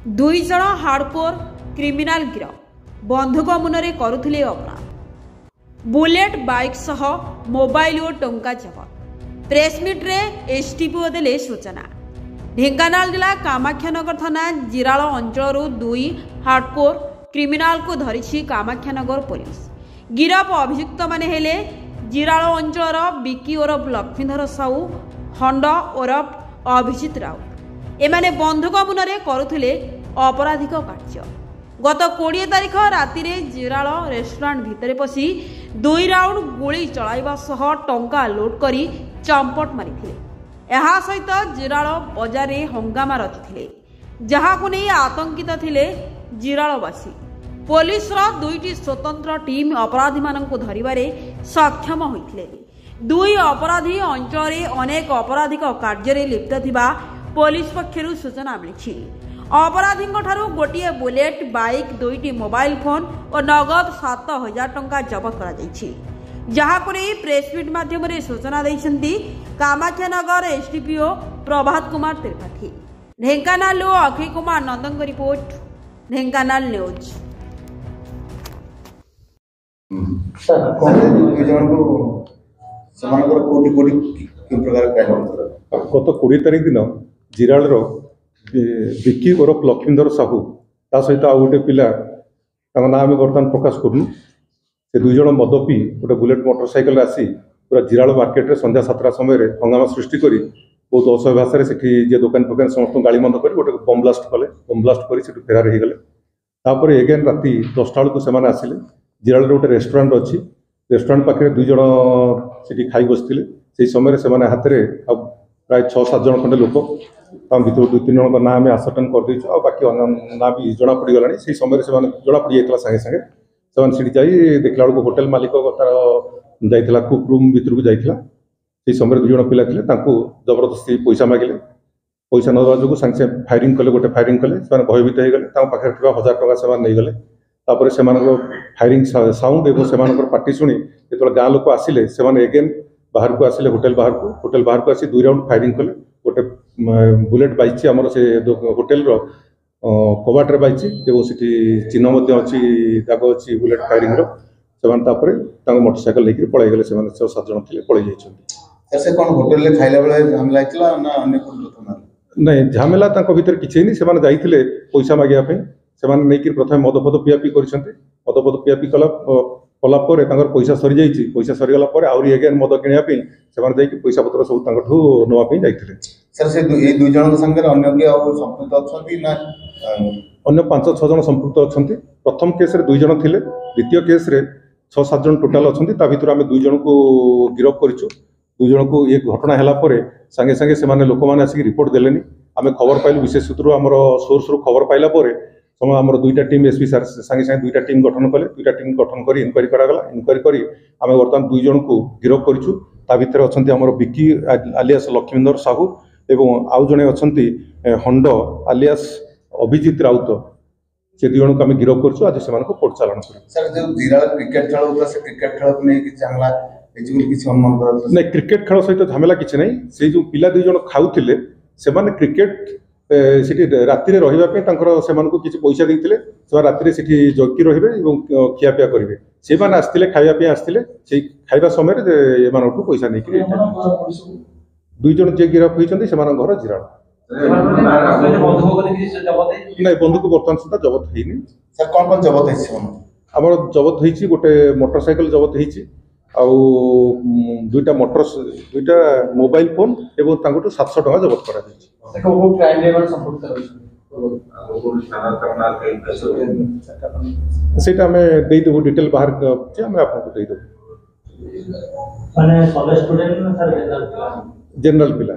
दुई जन hardcore criminal गिरफ बंधुक मुନରେ କରୁଥିଲେ अपराध बुलेट बाइक सह मोबाइल और टंका जबत प्रेसमिट रे एसटीपीओ देले सूचना। ढेंकानाल जिला कामाख्यानगर थाना जिराल अंचल दुई हार्डकोर क्रिमिनाल को धरी कामाख्यानगर पुलिस। गिरफ अभियुक्त माने हेले जिराल अंचल बिकी ओरफ लक्ष्मीधर साहू, हंड ओरफ अभिजित राउत। एमाने बंधुक मुନରେ କରୁଥିଲେ अपराधिक कार्य। गत 20 तारिख राति जिराल रेस्टोरेंट भितर पशि 2 राउंड गुली चलाइबा सह टंका लूट करी चंपट मारिथिले। एहा सहित जिराल बजार रे हंगामा रचिथिले, जहाकु नै आतंकित थिले जिरालवासी। पुलिस रो 2टी स्वतंत्र टीम अपराधी माननकु धरिबारे सक्षम होइथिले। 2 अपराधी अंचल रे अनेक अपराधिक कार्य रे लिप्त थिबा पुलिस पक्षरु सूचना मिलिछि। अपराधी गोटे बुलेट बाइक 2टी मोबाइल फोन और नगद 7,000 टंका जबत कर प्रेसमिट माध्यम सूचना देइछन्ती कामाख्यानगर एसडीपीओ प्रभात कुमार त्रिपाठी। ढेंकानाल अक्षय कुमार नंदन की रिपोर्ट, ढेंकानाल न्यूज। गत 20 तारिख दिन जिराल बिकी ओरफ लक्ष्मीधर साहू ता सहित आउ गोटे पिला ना आम बर्तमान प्रकाश करूँ। से 2 जन मद पी गोटे बुलेट मोटरसाइकेल आसी पूरा जिराल मार्केट रे संध्या 7टा समय हंगामा सृष्टि करी बहुत असह्य भाषा से जे दुकान फकान समस्त गाड़ीबंद कर गोटे बम ब्लास्ट कले। बम ब्लास्ट कर फेरार हो गले। तापर एगेन राति 10टा बेलू से आसिले। जिराल गोटे रेस्टोरेंट अच्छी, रेस्टोरेंट पाखे 2 जन से खाई बसते। से समय से हाथ में प्राय 6-7 जन खंडे लोक भर 2-3 जन ना आम आसटन कर बाकी ना भी जना पड़गला। से समय से जना पड़ जाता सागे सागे से जा देखला बेलू होटेल मालिक तार जाइला कुक रूम भितर को जाइला। से समय 2 जन पिला जबरदस्ती पैसा मागिले। पैसा न देवा जो सागे सागे फायरिंग कले। गोटे फायरिंग कले से भयभीत हो गले। पाखे 1000 टंका से नहीं गले। तापर से फायरिंग साउंड और से पार्टी शुणी जो गाँ लोक आसिले से एगेन बाहर को आसिले होटेल बाहर को आसी 2 राउंड फायरिंग कले। गोटे बुलेट बाइची आमर से होटेल कबाट रे बाइची से चिन्ह अच्छी दाग अच्छी बुलेट फायरिंग से मोटरसाइकेल लेकर पड़े गले। 6-7 जन थे पड़े नहीं झमेला भर किसी नहीं। से जाइए पैसा मागे से प्रथम मद फद पियापी कर मद फद पियापी कला पैसा सरी जाइए। पैसा सरीगला आहरी एगेन मद किनापी से पैसा पत्र सब नापी जाते। सर से 2 जन संगे संपुक्त अच्छी ना अन्य 5-6 जन संपुक्त अच्छा। प्रथम केस 2 जन थे, द्वितीय केस 6-7 जन टोटाल अच्छा। भर आम 2 जन को गिरफ करूँ। 2 जन को ये घटना है सागे सागे से लोक मैंने आसिक रिपोर्ट देले। आम खबर पाइलु विशेष सूत्र आम सोर्स रु खबर पाइला समय आम 2टा टीम एसपी सार सागे सागे 2टा टीम गठन कले। 2टा टीम गठन कर इनक्वारी करागला। इनक्वारी कर आम बर्तमान 2 जन को गिरफ करूँ। ता भर अच्छा आम बिकी आलियास लक्ष्मीधर साहू एवं आउ जड़े अच्छा हंड आलियास अभिजित राउत। से 2 जन को आम गिरफ करूँ। आज से कोर्ट चालाण नहीं क्रिकेट खेल सहित झमेला किसी ना। से जो पिला 2 जन खाऊले से क्रिकेट राति से किसी पैसा देते राति जगी रे खियापिया करेंगे। से आसते खावाई आसते खाଇବା समय पैसा नहीं 2 जन जे गिरफ होती से घर जिराल नहीं बंधुक बर्तमान सुधा जबत होनी। सर कौन कौन जबत है? आम जबत होती गोटे मोटरसाइकेल जबत होती 2टा मोबाइल फोन एवं 700 टंका जबत कर देदेबू। डिटेल बाहर आपको जनरल पिला।